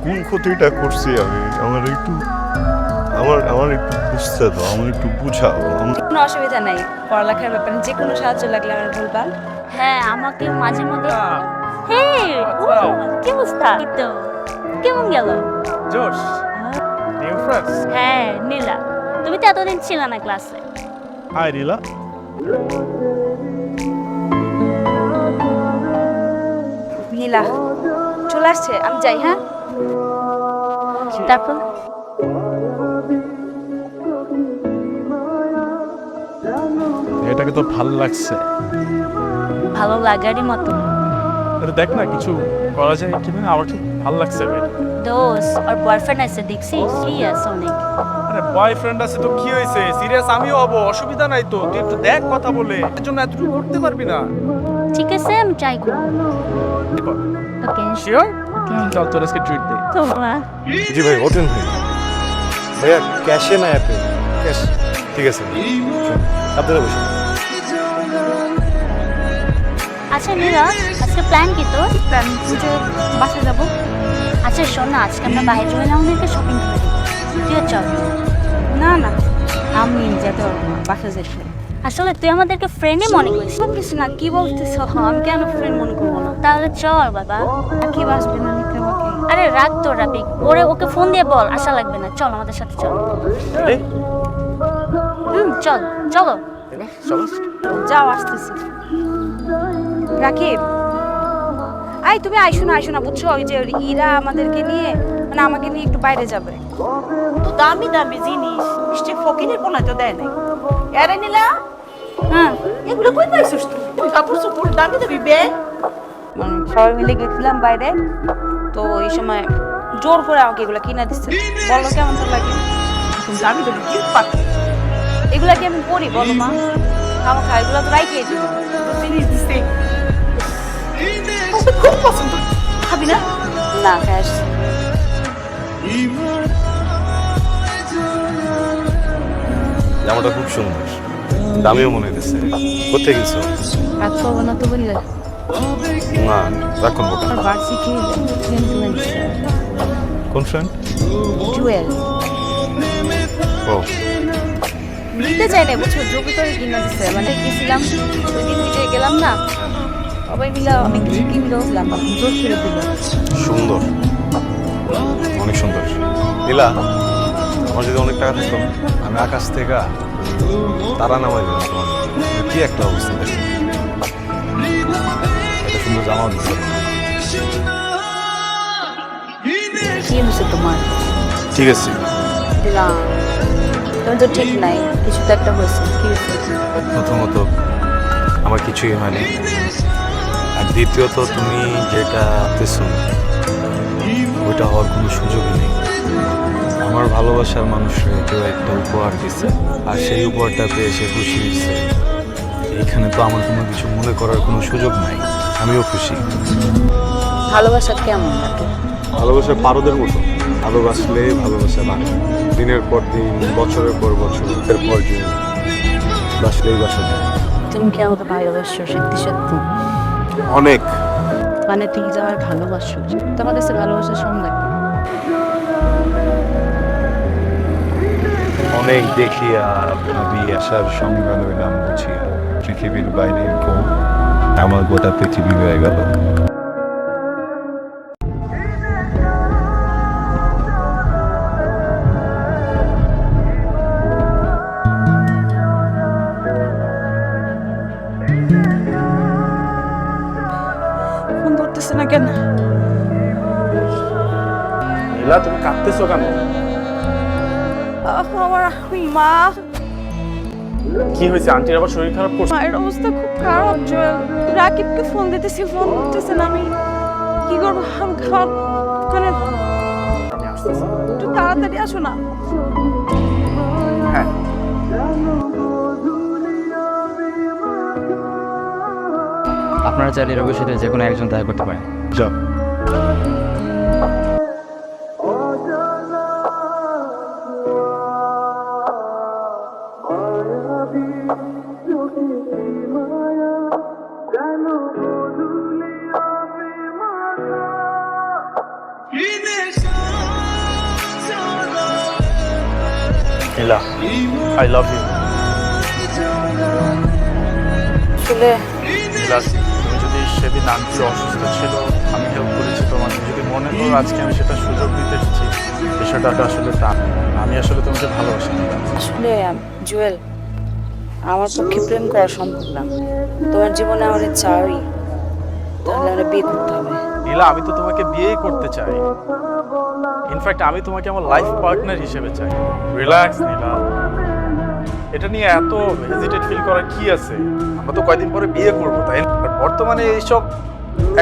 কোন ক্ষতিটা করছি আমি? আমার একটু আমার একটু বুঝতে দাও, আমার একটু বুঝাও। কোনো অসুবিধা নাই, পড়ালেখার ব্যাপারে যে কোনো সাহায্য লাগলে আমার বলবা। হ্যাঁ আমাকে মাঝে মধ্যে হে ও কি অবস্থা এই তো কেমন গেল জোশ নিউ ফ্রেন্ডস। হ্যাঁ নীলা তুমি তো এতদিন ছিল না ক্লাসে হাই নীলা। নীলা চলে আসছে, আমি যাই। হ্যাঁ তারপর এটাকে তো ভালো লাগছে। ভালো লাগারই মতো আরে দেখ না কিছু করা যায় কি না, আমার খুব ভালো লাগছে ভাই। দোস আর বয়ফ্রেন্ড আছে দেখছি সিরিয়াস অনেক আরে বয়ফ্রেন্ড আছে তো কি হয়েছে, সিরিয়াস আমিও হব, অসুবিধা নাই তো। তুই একটু দেখ কথা বলে, এর জন্য এতটুকু করতে পারবি না। ঠিক আছে আমি ট্রাই করব ওকে শিওর? চল তোর আজকে ট্রিট দে। তোমার জি ভাই, ওঠেন ভাই। ভাইয়া ক্যাশে না অ্যাপে? ক্যাশ। ঠিক আছে, আপনারা বসুন। আচ্ছা নীলা আজকে প্ল্যান কি তোর প্ল্যান যে বাসা যাবো। আচ্ছা শোন না আজকে আমরা বাইরে চলে যাবো আমাদেরকে শপিং করে তুইও চল না না, আমি যেতে পারবো না, বাসা যেতে। আসলে তুই আমাদেরকে ফ্রেন্ডই মনে করিস সব কিছু না, কি বলতেছ? আমি কেন ফ্রেন্ড মনে করবো না? তাহলে চল বাবা কি বাসবে না নিতে আমাকে? আরে রাগ তোর রাবিক ওকে ফোন দিয়ে বল আশা লাগবে না চল আমাদের সাথে চল চল চলো যাও, আসতেছি। রাকিব, আই তুমি আইসো না বুঝছো? ওই যে ইরা আমাদেরকে নিয়ে, মানে আমাকে নিয়ে একটু বাইরে যাবে। তো দামি দামি জিনিস নিশ্চয় ফকিরের কোনা তো দেয় নাই। আরে নীলা, হ্যাঁ, এগুলো কই পাইছিস তুই? কাপড় চোপড় দামি দামি ব্যাগ। মানে সবাই মিলে গেছিলাম বাইরে, তো এই সময় জোর করে আমাকে এগুলো কিনে দিচ্ছে। বলো কেমন তো লাগে? দামি দামি গিফট পাচ্ছি। এগুলা কি আমি পরি বলো মা? খাওয়া এগুলো তো রাইখে দিব। জিনিস দিছে আমার তো খুব পছন্দ। খাবি না? না ক্যাশ। জামাটা খুব সুন্দর, দামিও মনে হইতেছে। কোথায় গেছো? রাত পাবো না তো বললে। না, রাখুন বোকা। আর বার্ষিকী কোন ফ্রেন্ড? জুয়েল ও, নিতে চাই না বুঝছো, যোগ্য করে কিনে দিচ্ছে। মানে গেছিলাম ওই দিন যে গেলাম না, সবাই মিলে অনেক কিছু কিনলাম, জোর করে দিল। সুন্দর, অনেক সুন্দর। নীলা, আমার যদি অনেক টাকা থাকতো, আমি আকাশ থেকে তারা নামাই দিলাম তোমার জন্য। কি একটা অবস্থা দেখো, এত সুন্দর জামা দিতে পারবো না। কি হয়েছে তোমার? ঠিক আছে, না তুমি তো ঠিক নাই, কিছু তো একটা হয়েছে। কি হয়েছে? প্রথমত আমার কিছুই হয়নি, আর দ্বিতীয়ত তুমি যেটা ভাবতেছো ওইটা হওয়ার কোনো সুযোগই নেই। আমার ভালোবাসার মানুষরা কেউ একটা উপহার দিচ্ছে, আর সেই উপহারটা পেয়ে সে খুশি হয়েছে। এইখানে তো আমার কোনো কিছু মনে করার কোনো সুযোগ নাই, আমিও খুশি। ভালোবাসা কেমন লাগে? ভালোবাসা পারদের মতো, ভালোবাসলে ভালোবাসা বাড়ে, দিনের পর দিন, বছরের পর বছর, এর পর দিন বাসলেই বাসা যায়। তুমি কি আমাকে ভালোবাসো সত্যি সত্যি? অনেক। মানে তুমি যে আমার ভালোবাসো, তোমার কাছে ভালোবাসা সম্ভব? অনেক দেখিয়া ভাবি আসার সংজ্ঞা লইলাম বুঝিয়া, পৃথিবীর বাইরে আমার গোটা পৃথিবী হয়ে গেল। ফোন ধরতেছে না কেন? নীলা তুমি কাঁদতেছো কেন? আমার মা, কি হয়েছে? আন্টির আবার শরীর খারাপ করছে? মায়ের অবস্থা খুব খারাপ। জুয়েল, রাকিবকে ফোন দিতেছি, ফোন করতেছে না। আমি কি করবো? ওখানে আমি আসতেছি। একটু তাড়াতাড়ি আসো না। হ্যাঁ আপনারা চাইলে রোগীর সাথে যে কোনো একজন দেখা করতে পারেন। যাও। Yine Nila, I love you. আসলে নীলা, তুমি যদি সেদিন আন্টি অসুস্থ ছিল, আমি হেল্প করেছি তোমাকে, যদি মনে করো আজকে আমি সেটা সুযোগ দিতে এসেছি, বিষয়টা আসলে তা না। আমি আসলে তোমাকে ভালোবাসি নীলা। আসলে জুয়েল, আমার পক্ষে প্রেম করা সম্ভব না। তোমার জীবনে আমার চাই, তাহলে আমরা বিয়ে করতে হবে। নীলা, আমি তো তোমাকে বিয়েই করতে চাই। ইনফ্যাক্ট আমি তোমাকে আমার লাইফ পার্টনার হিসেবে চাই। রিল্যাক্স নীলা, এটা নিয়ে এত হেজিটেট ফিল করার কি আছে? আমরা তো কয়দিন পরে বিয়ে করবো, তাই না? But বর্তমানে এইসব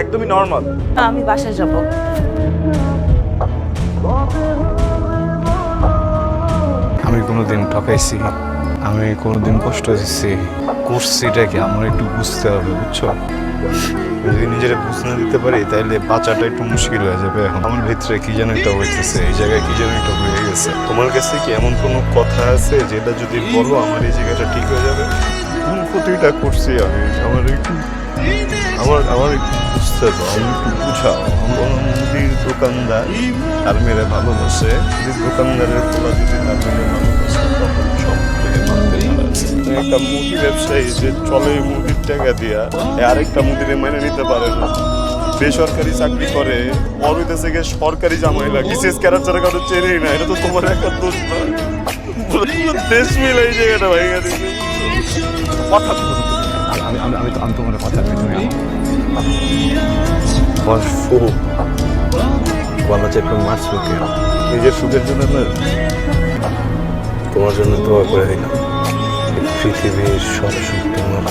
একদমই নর্মাল। আমি বাসায় যাব। আমি কোনোদিন ঠকাইছি, আমি কোনোদিন কষ্ট দিচ্ছি, করছিটা কি আমার একটু বুঝতে হবে, বুঝছো? যদি নিজেরা বুঝ না দিতে পারি তাহলে বাঁচাটা একটু মুশকিল হয়ে যাবে। এখন আমার ভিতরে কি যেন একটা হইতেছে, এই জায়গায় কি যেন একটা হয়ে গেছে। তোমার কাছে কি এমন কোনো কথা আছে যেটা যদি বলো আমার এই জায়গাটা ঠিক হয়ে যাবে? কোন ক্ষতিটা করছি আমি? আমার একটু বুঝতে দাও, আমি একটু বুঝাও। আমার মুদির দোকানদার তার মেয়েরা ভালোবাসে, মুদির দোকানদারের পোলা যদি তার মেয়ে ভালোবাসে তখন সব থেকে মানতে পারে। একটা মুদি ব্যবসায়ী যে চলে মুদির টাকা দিয়া আরেকটা মুদিরে মেনে নিতে পারে না, বেসরকারি চাকরি করে, ওর হইতেছে গিয়ে সরকারি জামাইলা, বিশেষ ক্যারেক্টার কারো চেনেই না। এটা তো তোমার একটা দোষ না, দেশ মিলে এই জায়গাটা ভাইয়া দিচ্ছে। কথা তো বলো তুমি। আমি তোমার কথা তুমি আমার সুখ বলা চেপে মার সুখে নিজের সুখের জন্য না, তোমার জন্য দোয়া করে দিলাম। পৃথিবীর সব সুখ তোমার